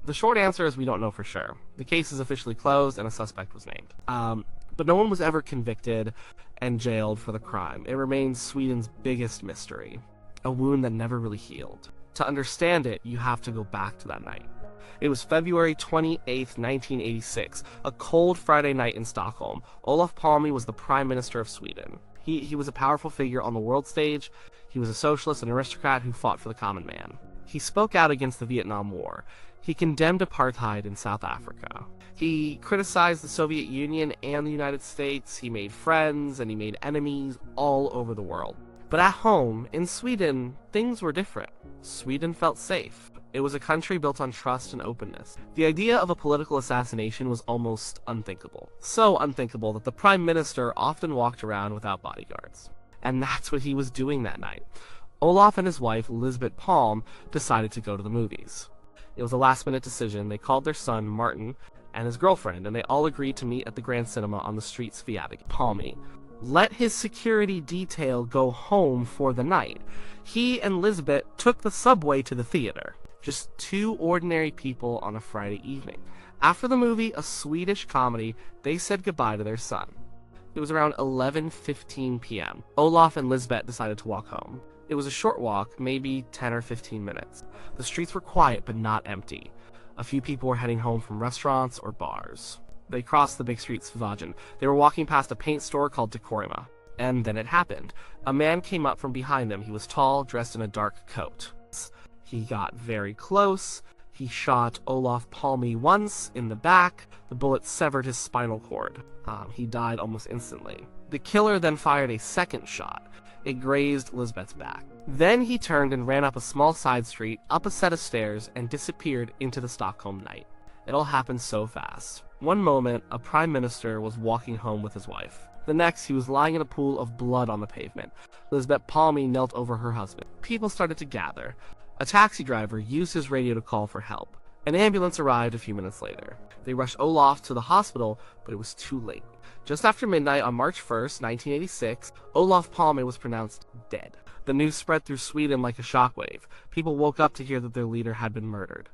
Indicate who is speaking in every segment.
Speaker 1: The short answer is we don't know for sure. The case is officially closed and a suspect was named. But no one was ever convicted and jailed for the crime. It remains Sweden's biggest mystery, a wound that never really healed. To understand it, you have to go back to that night. It was February 28th, 1986, a cold Friday night in Stockholm. Olof Palme was the Prime Minister of Sweden. He was a powerful figure on the world stage. He was a socialist and aristocrat who fought for the common man. He spoke out against the Vietnam War. He condemned apartheid in South Africa. He criticized the Soviet Union and the United States. He made friends and he made enemies all over the world. But at home, in Sweden, things were different. Sweden felt safe. It was a country built on trust and openness. The idea of a political assassination was almost unthinkable. So unthinkable that the Prime Minister often walked around without bodyguards. And that's what he was doing that night. Olof and his wife, Lisbeth Palme, decided to go to the movies. It was a last-minute decision. They called their son, Martin, and his girlfriend, and they all agreed to meet at the Grand Cinema on the street Sveavägen. Palme let his security detail go home for the night. He and Lisbeth took the subway to the theater. Just two ordinary people on a Friday evening. After the movie, a Swedish comedy, they said goodbye to their son. It was around 11:15 p.m. Olof and Lisbeth decided to walk home. It was a short walk, maybe 10 or 15 minutes. The streets were quiet but not empty. A few people were heading home from restaurants or bars. They crossed the big street Sveavägen. They were walking past a paint store called Dekorima. And then it happened. A man came up from behind them. He was tall, dressed in a dark coat. He got very close. He shot Olof Palme once in the back. The bullet severed his spinal cord. He died almost instantly. The killer then fired a second shot. It grazed Lisbeth's back. Then he turned and ran up a small side street, up a set of stairs, and disappeared into the Stockholm night. It all happened so fast. One moment, a prime minister was walking home with his wife. The next, he was lying in a pool of blood on the pavement. Lisbeth Palme knelt over her husband. People started to gather. A taxi driver used his radio to call for help. An ambulance arrived a few minutes later. They rushed Olof to the hospital, but it was too late. Just after midnight on March 1st, 1986, Olof Palme was pronounced dead. The news spread through Sweden like a shockwave. People woke up to hear that their leader had been murdered.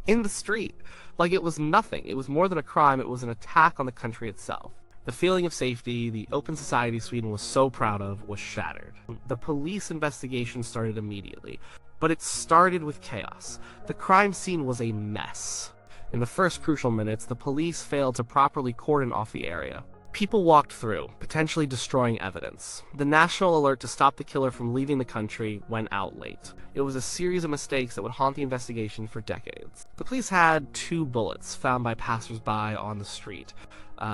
Speaker 1: In the street. Like it was nothing. It was more than a crime. It was an attack on the country itself. The feeling of safety, the open society Sweden was so proud of, was shattered. The police investigation started immediately. But it started with chaos. The crime scene was a mess. In the first crucial minutes, the police failed to properly cordon off the area. People walked through, potentially destroying evidence. The national alert to stop the killer from leaving the country went out late. It was a series of mistakes that would haunt the investigation for decades. The police had 2 bullets found by passersby on the street.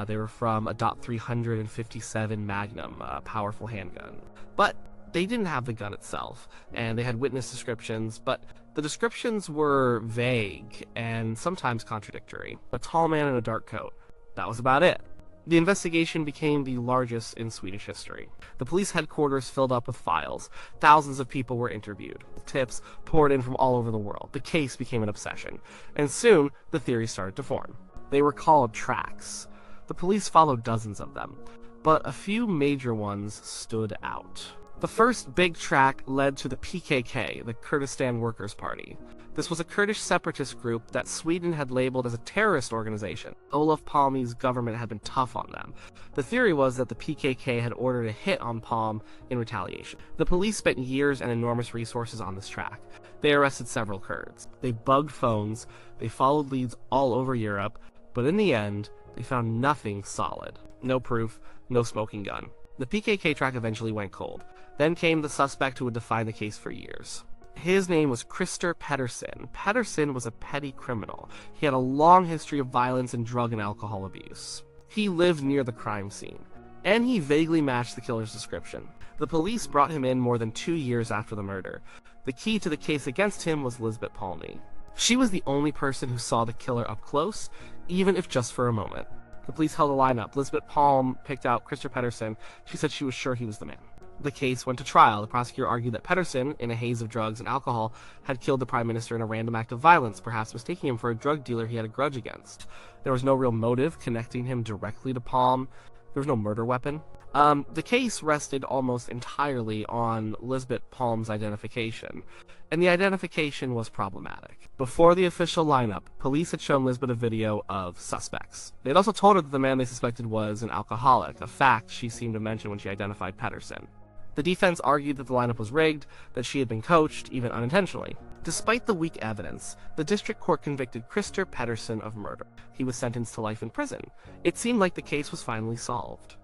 Speaker 1: They were from a .357 Magnum, a powerful handgun. But they didn't have the gun itself, and they had witness descriptions, but the descriptions were vague and sometimes contradictory. A tall man in a dark coat. That was about it. The investigation became the largest in Swedish history. The police headquarters filled up with files. Thousands of people were interviewed. Tips poured in from all over the world. The case became an obsession. And soon, the theories started to form. They were called tracks. The police followed dozens of them, but a few major ones stood out. The first big track led to the PKK, the Kurdistan Workers' Party. This was a Kurdish separatist group that Sweden had labeled as a terrorist organization. Olof Palme's government had been tough on them. The theory was that the PKK had ordered a hit on Palme in retaliation. The police spent years and enormous resources on this track. They arrested several Kurds. They bugged phones. They followed leads all over Europe. But in the end, they found nothing solid. No proof, no smoking gun. The PKK track eventually went cold. Then came the suspect who would define the case for years. His name was Christer Pettersson. Pettersson was a petty criminal. He had a long history of violence and drug and alcohol abuse. He lived near the crime scene, and he vaguely matched the killer's description. The police brought him in more than 2 years after the murder. The key to the case against him was Lisbeth Palme. She was the only person who saw the killer up close, even if just for a moment. The police held a lineup. Lisbeth Palme picked out Christer Pettersson. She said she was sure he was the man. The case went to trial. The prosecutor argued that Pettersson, in a haze of drugs and alcohol, had killed the prime minister in a random act of violence, perhaps mistaking him for a drug dealer he had a grudge against. There was no real motive connecting him directly to Palme. There was no murder weapon. The case rested almost entirely on Lisbeth Palme's identification, and the identification was problematic. Before the official lineup, police had shown Lisbeth a video of suspects. They'd also told her that the man they suspected was an alcoholic, a fact she seemed to mention when she identified Pettersson. The defense argued that the lineup was rigged, that she had been coached, even unintentionally. Despite the weak evidence, the district court convicted Christer Pettersson of murder. He was sentenced to life in prison. It seemed like the case was finally solved.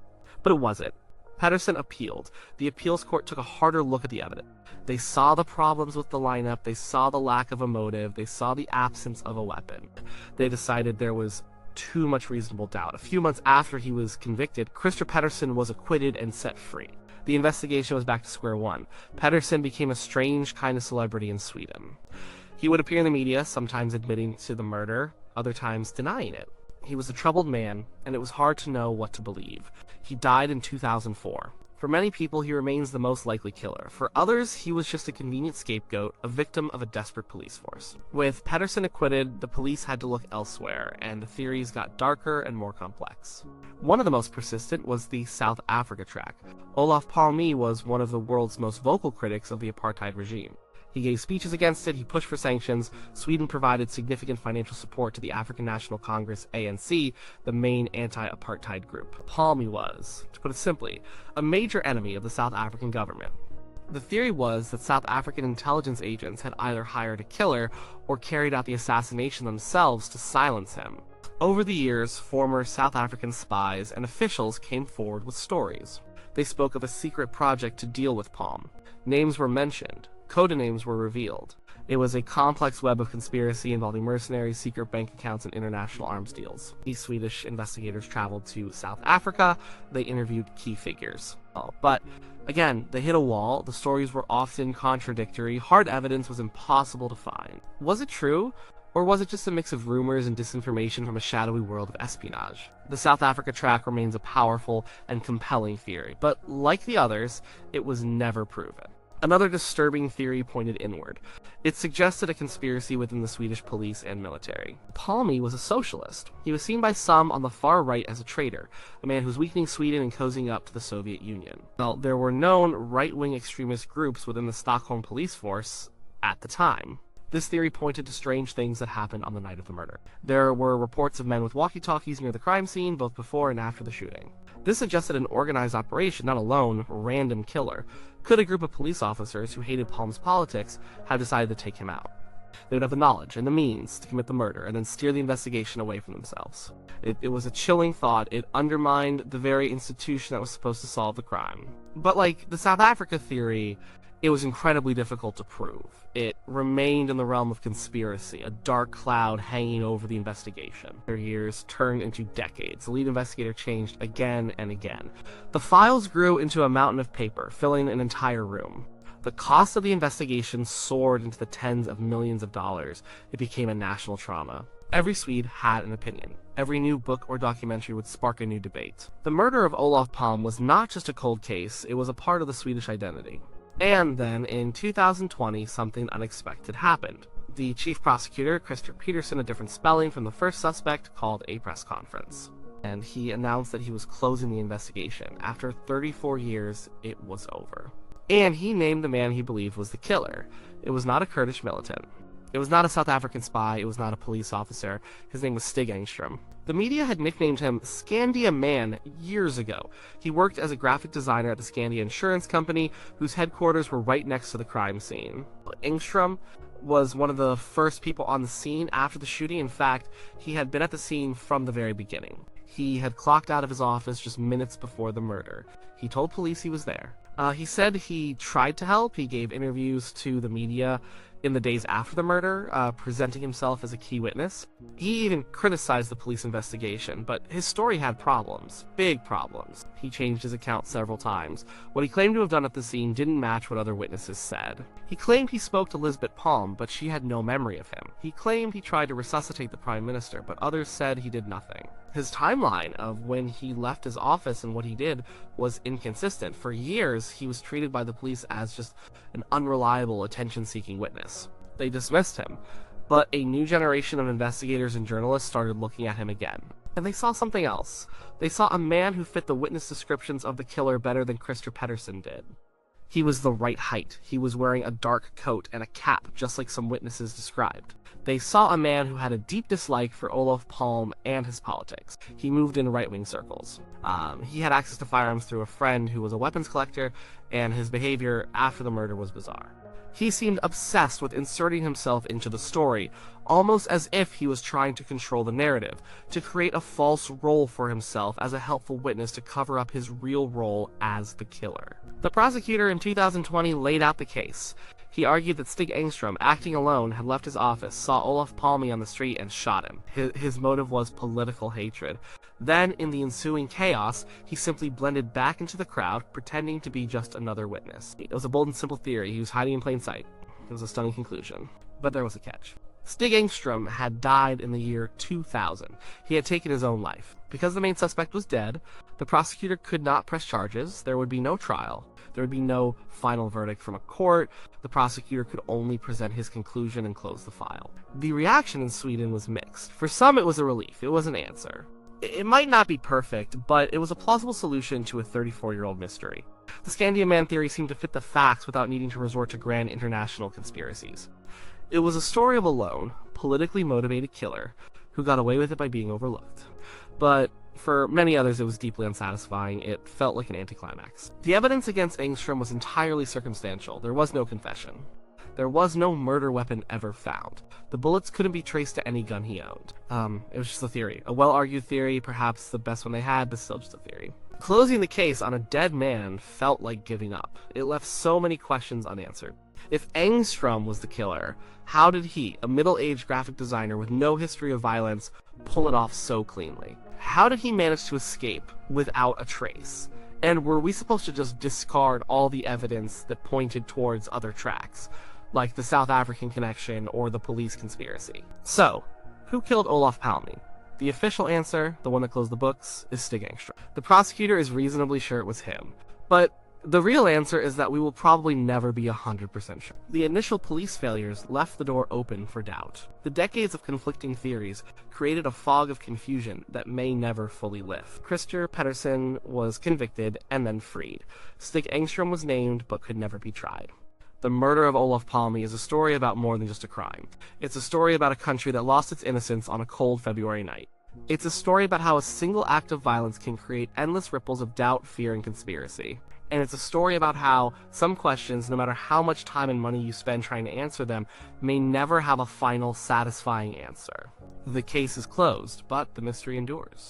Speaker 1: But it wasn't. Pettersson appealed. The appeals court took a harder look at the evidence. They saw the problems with the lineup, they saw the lack of a motive, they saw the absence of a weapon. They decided there was too much reasonable doubt. A few months after he was convicted, Christer Pettersson was acquitted and set free. The investigation was back to square one. Pettersson became a strange kind of celebrity in Sweden. He would appear in the media, sometimes admitting to the murder, other times denying it. He was a troubled man, and it was hard to know what to believe. He died in 2004. For many people, he remains the most likely killer. For others, he was just a convenient scapegoat, a victim of a desperate police force. With Pettersson acquitted, the police had to look elsewhere, and the theories got darker and more complex. One of the most persistent was the South Africa track. Olof Palme was one of the world's most vocal critics of the apartheid regime. He gave speeches against it, he pushed for sanctions. Sweden provided significant financial support to the African National Congress, ANC, the main anti-apartheid group. Palme was, to put it simply, a major enemy of the South African government. The theory was that South African intelligence agents had either hired a killer or carried out the assassination themselves to silence him. Over the years, former South African spies and officials came forward with stories. They spoke of a secret project to deal with Palme. Names were mentioned. Codenames were revealed. It was a complex web of conspiracy involving mercenaries, secret bank accounts, and international arms deals. These Swedish investigators traveled to South Africa. They interviewed key figures. But again, they hit a wall. The stories were often contradictory. Hard evidence was impossible to find. Was it true? Or was it just a mix of rumors and disinformation from a shadowy world of espionage? The South Africa track remains a powerful and compelling theory, but like the others, it was never proven. Another disturbing theory pointed inward. It suggested a conspiracy within the Swedish police and military. Palme was a socialist. He was seen by some on the far right as a traitor, a man who was weakening Sweden and cozying up to the Soviet Union. Well, there were known right-wing extremist groups within the Stockholm police force at the time. This theory pointed to strange things that happened on the night of the murder. There were reports of men with walkie-talkies near the crime scene, both before and after the shooting. This suggested an organized operation, not a lone, random killer. Could a group of police officers who hated Palme's politics have decided to take him out? They would have the knowledge and the means to commit the murder and then steer the investigation away from themselves. It was a chilling thought. It undermined the very institution that was supposed to solve the crime. But like the South Africa theory, it was incredibly difficult to prove. It remained in the realm of conspiracy, a dark cloud hanging over the investigation. Their years turned into decades. The lead investigator changed again and again. The files grew into a mountain of paper, filling an entire room. The cost of the investigation soared into the tens of millions of dollars. It became a national trauma. Every Swede had an opinion. Every new book or documentary would spark a new debate. The murder of Olof Palme was not just a cold case, it was a part of the Swedish identity. And then, in 2020, something unexpected happened. The chief prosecutor, Christer Pettersson, a different spelling from the first suspect, called a press conference. And he announced that he was closing the investigation. After 34 years, it was over. And he named the man he believed was the killer. It was not a Kurdish militant. It was not a South African spy. It was not a police officer. His name was Stig Engström. The media had nicknamed him Skandia Man years ago. He worked as a graphic designer at the Skandia Insurance Company, whose headquarters were right next to the crime scene. Engström was one of the first people on the scene after the shooting. In fact, he had been at the scene from the very beginning. He had clocked out of his office just minutes before the murder. He told police he was there. He said he tried to help. He gave interviews to the media in the days after the murder, presenting himself as a key witness. He even criticized the police investigation, but his story had problems, big problems. He changed his account several times. What he claimed to have done at the scene didn't match what other witnesses said. He claimed he spoke to Lisbeth Palme, but she had no memory of him. He claimed he tried to resuscitate the Prime Minister, but others said he did nothing. His timeline of when he left his office and what he did was inconsistent. For years, he was treated by the police as just an unreliable, attention-seeking witness. They dismissed him. But a new generation of investigators and journalists started looking at him again. And they saw something else. They saw a man who fit the witness descriptions of the killer better than Christer Pettersson did. He was the right height. He was wearing a dark coat and a cap, just like some witnesses described. They saw a man who had a deep dislike for Olof Palme and his politics. He moved in right-wing circles. He had access to firearms through a friend who was a weapons collector, and his behavior after the murder was bizarre. He seemed obsessed with inserting himself into the story, almost as if he was trying to control the narrative, to create a false role for himself as a helpful witness to cover up his real role as the killer. The prosecutor in 2020 laid out the case. He argued that Stig Engström, acting alone, had left his office, saw Olof Palme on the street, and shot him. His motive was political hatred. Then, in the ensuing chaos, he simply blended back into the crowd, pretending to be just another witness. It was a bold and simple theory. He was hiding in plain sight. It was a stunning conclusion. But there was a catch. Stig Engström had died in the year 2000. He had taken his own life. Because the main suspect was dead, the prosecutor could not press charges. There would be no trial. There would be no final verdict from a court. The prosecutor could only present his conclusion and close the file. The reaction in Sweden was mixed. For some, it was a relief. It was an answer. It might not be perfect, but it was a plausible solution to a 34-year-old mystery. The Scandium Man theory seemed to fit the facts without needing to resort to grand international conspiracies. It was a story of a lone, politically motivated killer who got away with it by being overlooked. But for many others, it was deeply unsatisfying. It felt like an anticlimax. The evidence against Engström was entirely circumstantial. There was no confession. There was no murder weapon ever found. The bullets couldn't be traced to any gun he owned. It was just a theory. A well-argued theory, perhaps the best one they had, but still just a theory. Closing the case on a dead man felt like giving up. It left so many questions unanswered. If Engström was the killer, how did he, a middle-aged graphic designer with no history of violence, pull it off so cleanly? How did he manage to escape without a trace? And were we supposed to just discard all the evidence that pointed towards other tracks, like the South African connection or the police conspiracy? So, who killed Olof Palme? The official answer, the one that closed the books, is Stig Engström. The prosecutor is reasonably sure it was him, but the real answer is that we will probably never be 100% sure. The initial police failures left the door open for doubt. The decades of conflicting theories created a fog of confusion that may never fully lift. Christer Pettersson was convicted and then freed. Stig Engström was named but could never be tried. The murder of Olof Palme is a story about more than just a crime. It's a story about a country that lost its innocence on a cold February night. It's a story about how a single act of violence can create endless ripples of doubt, fear, and conspiracy. And it's a story about how some questions, no matter how much time and money you spend trying to answer them, may never have a final, satisfying answer. The case is closed, but the mystery endures.